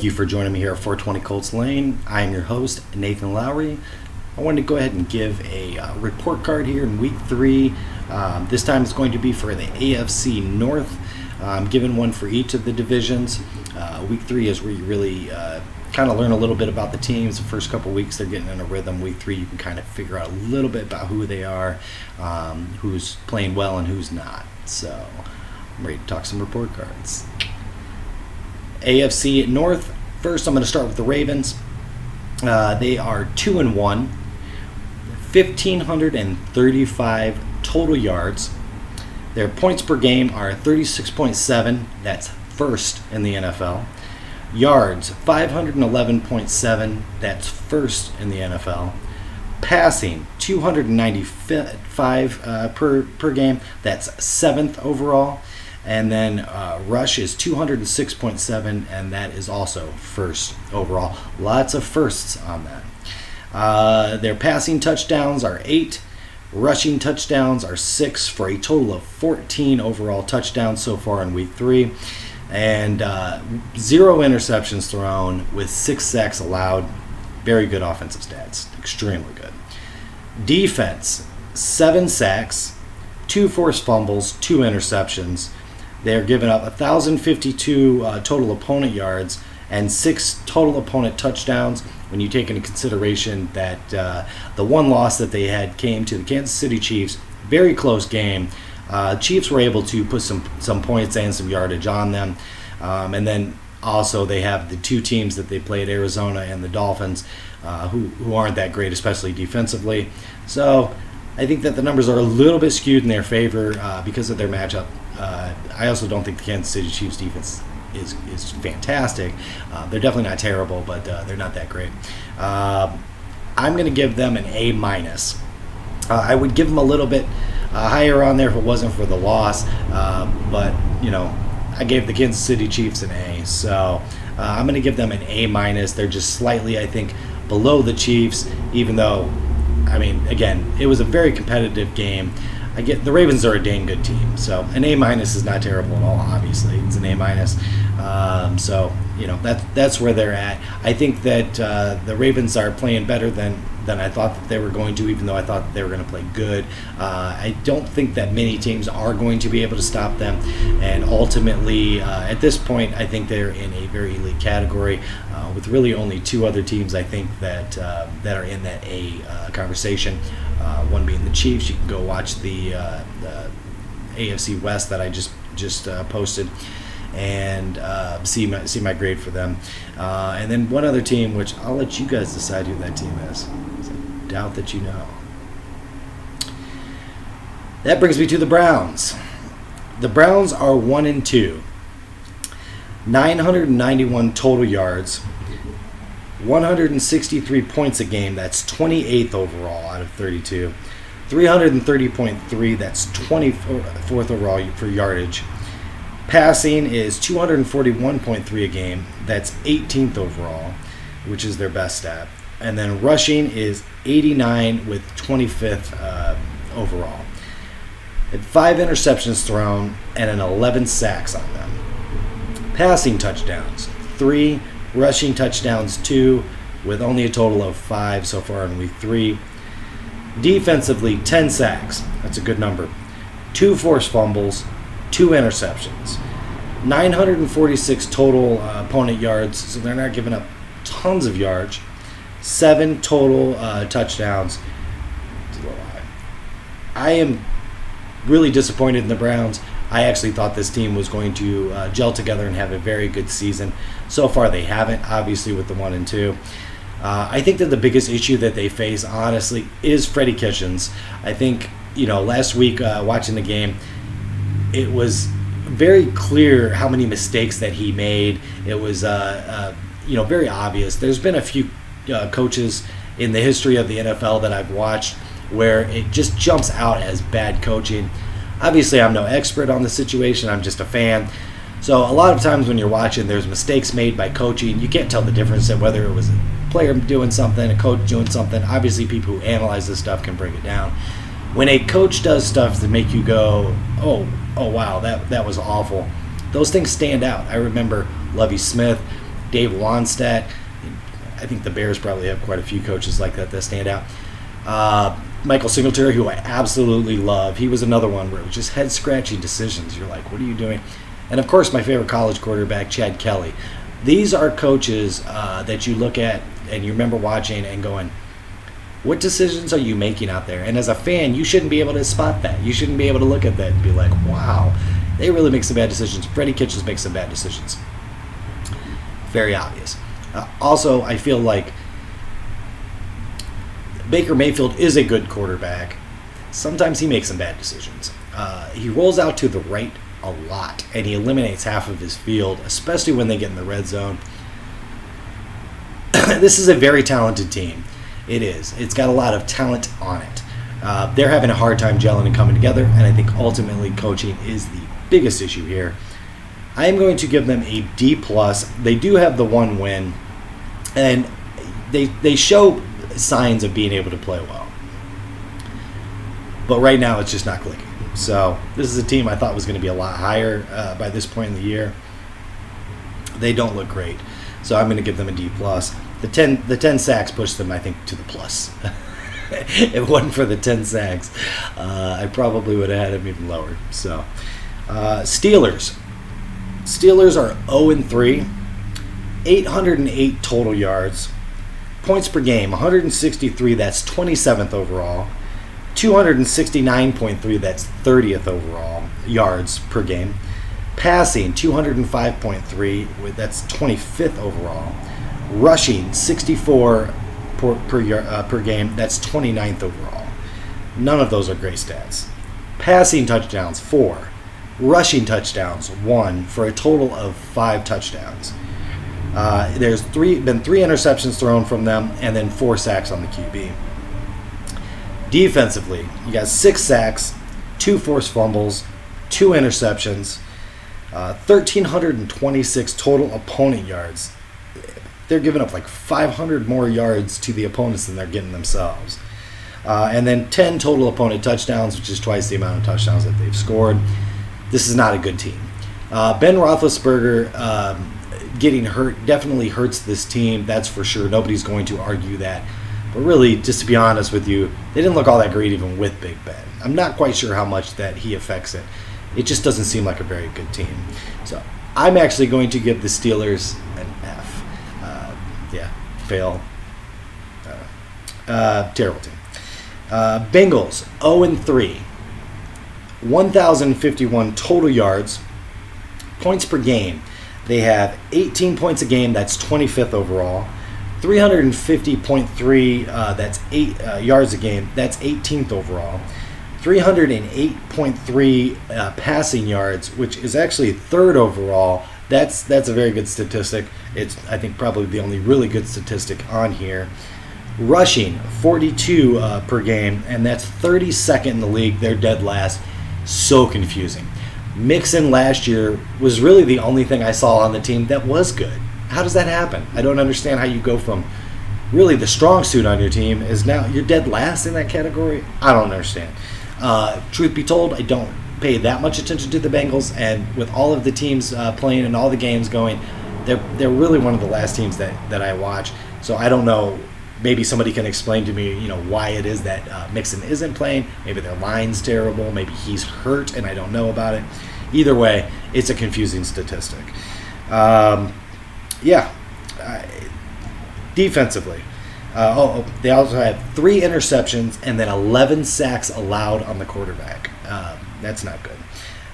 you for joining me here at 420 Colts Lane. I am your host, Nathan Lowry. I wanted to go ahead and give a report card here in Week 3. This time it's going to be for the AFC North. I'm giving one for each of the divisions. Week 3 is where you really kind of learn a little bit about the teams. The first couple weeks they're getting in a rhythm. Week 3 you can kind of figure out a little bit about who they are, who's playing well and who's not. So I'm ready to talk some report cards. AFC North. First, I'm going to start with the Ravens. They are 2-1, 1,535 total yards. Their points per game are 36.7. That's first in the NFL. Yards, 511.7. That's first in the NFL. Passing, 295 per game. That's seventh overall. And then rush is 206.7, and that is also first overall. Lots of firsts on that. Their passing touchdowns are 8. Rushing touchdowns are 6 for a total of 14 overall touchdowns so far in Week 3. And 0 interceptions thrown with 6 sacks allowed. Very good offensive stats. Extremely good. Defense, 7 sacks, 2 forced fumbles, 2 interceptions. They're giving up 1,052 total opponent yards and 6 total opponent touchdowns. When you take into consideration that the one loss that they had came to the Kansas City Chiefs, very close game. Chiefs were able to put some points and some yardage on them. And then also they have the 2 teams that they played, Arizona and the Dolphins, who aren't that great, especially defensively. So I think that the numbers are a little bit skewed in their favor because of their matchup. I also don't think the Kansas City Chiefs defense is fantastic. They're definitely not terrible, but they're not that great. I'm going to give them an A-. I would give them a little bit higher on there if it wasn't for the loss, but I gave the Kansas City Chiefs an A, so I'm going to give them an A-. They're just slightly, I think, below the Chiefs, even though, again, it was a very competitive game. The Ravens are a dang good team, so an A- is not terrible at all. Obviously, it's an A-. So that's where they're at. I think that the Ravens are playing better than I thought that they were going to, even though I thought that they were going to play good. I don't think that many teams are going to be able to stop them, and ultimately, at this point, I think they're in a very elite category, with really only 2 other teams I think that are in that A conversation. One being the Chiefs. You can go watch the AFC West that I just posted and see my grade for them. And then one other team, which I'll let you guys decide who that team is. I doubt that you know. That brings me to the Browns. The Browns are 1-2, 991 total yards, 163 points a game. That's 28th overall out of 32. 330.3. That's 24th overall for yardage. Passing is 241.3 a game. That's 18th overall, which is their best stat. And then rushing is 89 with 25th overall. Had 5 interceptions thrown and 11 sacks on them. Passing touchdowns, 3. Rushing touchdowns, 2, with only a total of 5 so far in Week 3. Defensively, 10 sacks. That's a good number. 2 forced fumbles, 2 interceptions. 946 total opponent yards, so they're not giving up tons of yards. 7 total touchdowns. I am really disappointed in the Browns. I actually thought this team was going to gel together and have a very good season. So far, they haven't, obviously, with the 1-2. I think that the biggest issue that they face, honestly, is Freddie Kitchens. I think, last week watching the game, it was very clear how many mistakes that he made. It was, very obvious. There's been a few coaches in the history of the NFL that I've watched where it just jumps out as bad coaching. Obviously, I'm no expert on the situation. I'm just a fan. So a lot of times when you're watching, there's mistakes made by coaching. You can't tell the difference in whether it was a player doing something, a coach doing something. Obviously, people who analyze this stuff can break it down. When a coach does stuff to make you go, oh wow, that was awful, those things stand out. I remember Lovie Smith. Dave Wannstedt. I think the Bears probably have quite a few coaches like that stand out. Michael Singletary, who I absolutely love. He was another one where it was just head-scratching decisions. You're like, what are you doing? And, of course, my favorite college quarterback, Chad Kelly. These are coaches that you look at and you remember watching and going, what decisions are you making out there? And as a fan, you shouldn't be able to spot that. You shouldn't be able to look at that and be like, wow, they really make some bad decisions. Freddie Kitchens makes some bad decisions. Very obvious. Also, I feel like Baker Mayfield is a good quarterback. Sometimes he makes some bad decisions. He rolls out to the right a lot, and he eliminates half of his field, especially when they get in the red zone. This is a very talented team. It is. It's got a lot of talent on it. They're having a hard time gelling and coming together, and I think ultimately coaching is the biggest issue here. I am going to give them a D+. They do have the one win, and they show signs of being able to play well. But right now it's just not clicking. So this is a team I thought was going to be a lot higher by this point in the year. They don't look great. So I'm going to give them a D+. The 10 sacks pushed them, I think, to the plus. If it wasn't for the 10 sacks, I probably would have had them even lower. So Steelers are 0-3, 808 total yards. Points per game, 163, that's 27th overall. 269.3, that's 30th overall yards per game. Passing, 205.3, that's 25th overall. Rushing, 64 per game, that's 29th overall. None of those are great stats. Passing touchdowns, 4. Rushing touchdowns, 1, for a total of 5 touchdowns. There's been 3 interceptions thrown from them, and then 4 sacks on the QB. Defensively, you got 6 sacks, 2 forced fumbles, 2 interceptions, 1,326 total opponent yards. They're giving up like 500 more yards to the opponents than they're getting themselves. And then 10 total opponent touchdowns, which is twice the amount of touchdowns that they've scored. This is not a good team. Ben Roethlisberger getting hurt definitely hurts this team, that's for sure. Nobody's going to argue that. But really, just to be honest with you, they didn't look all that great even with Big Ben. I'm not quite sure how much that he affects it. It just doesn't seem like a very good team. So I'm actually going to give the Steelers an F. Fail. Terrible team. Bengals, 0-3. 1,051 total yards. Points per game. They have 18 points a game. That's 25th overall. 350.3. That's 8 yards a game. That's 18th overall. 308.3 passing yards, which is actually 3rd overall. That's a very good statistic. It's, I think, probably the only really good statistic on here. Rushing, 42 per game, and that's 32nd in the league. They're dead last. So confusing. Mixon last year was really the only thing I saw on the team that was good. How does that happen? I don't understand how you go from really the strong suit on your team is now you're dead last in that category. I don't understand. Truth be told, I don't pay that much attention to the Bengals, and with all of the teams playing and all the games going, they're really one of the last teams that I watch. So I don't know. Maybe somebody can explain to me, why it is that Mixon isn't playing. Maybe their line's terrible. Maybe he's hurt and I don't know about it. Either way, it's a confusing statistic. Defensively. They also had 3 interceptions and then 11 sacks allowed on the quarterback. That's not good.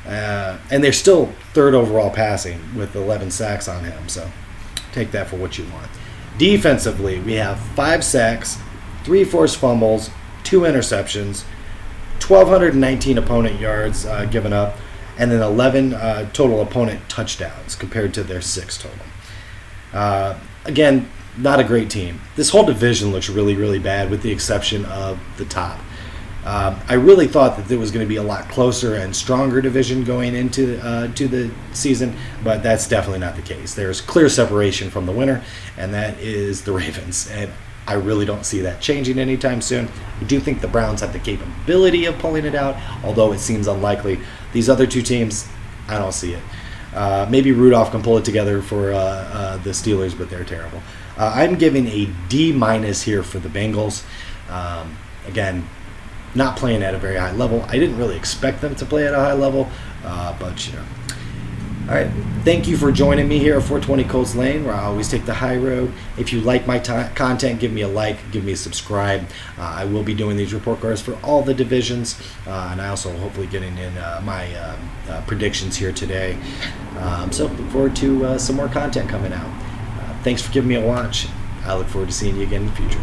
And they're still 3rd overall passing with 11 sacks on him. So take that for what you want. Defensively, we have 5 sacks, 3 forced fumbles, 2 interceptions, 1,219 opponent yards given up, and then 11 total opponent touchdowns compared to their 6 total. Again, not a great team. This whole division looks really, really bad with the exception of the top. I really thought that there was going to be a lot closer and stronger division going into to the season, but that's definitely not the case. There's clear separation from the winner, and that is the Ravens. And I really don't see that changing anytime soon. I do think the Browns have the capability of pulling it out, although it seems unlikely. These other 2 teams, I don't see it. Maybe Rudolph can pull it together for the Steelers, but they're terrible. I'm giving a D- here for the Bengals. Again, not playing at a very high level. I didn't really expect them to play at a high level, but you know. All right, thank you for joining me here at 420 Colts Lane, where I always take the high road. If you like my content, give me a like, give me a subscribe. I will be doing these report cards for all the divisions, and I also hopefully getting in my predictions here today. So look forward to some more content coming out. Thanks for giving me a watch. I look forward to seeing you again in the future.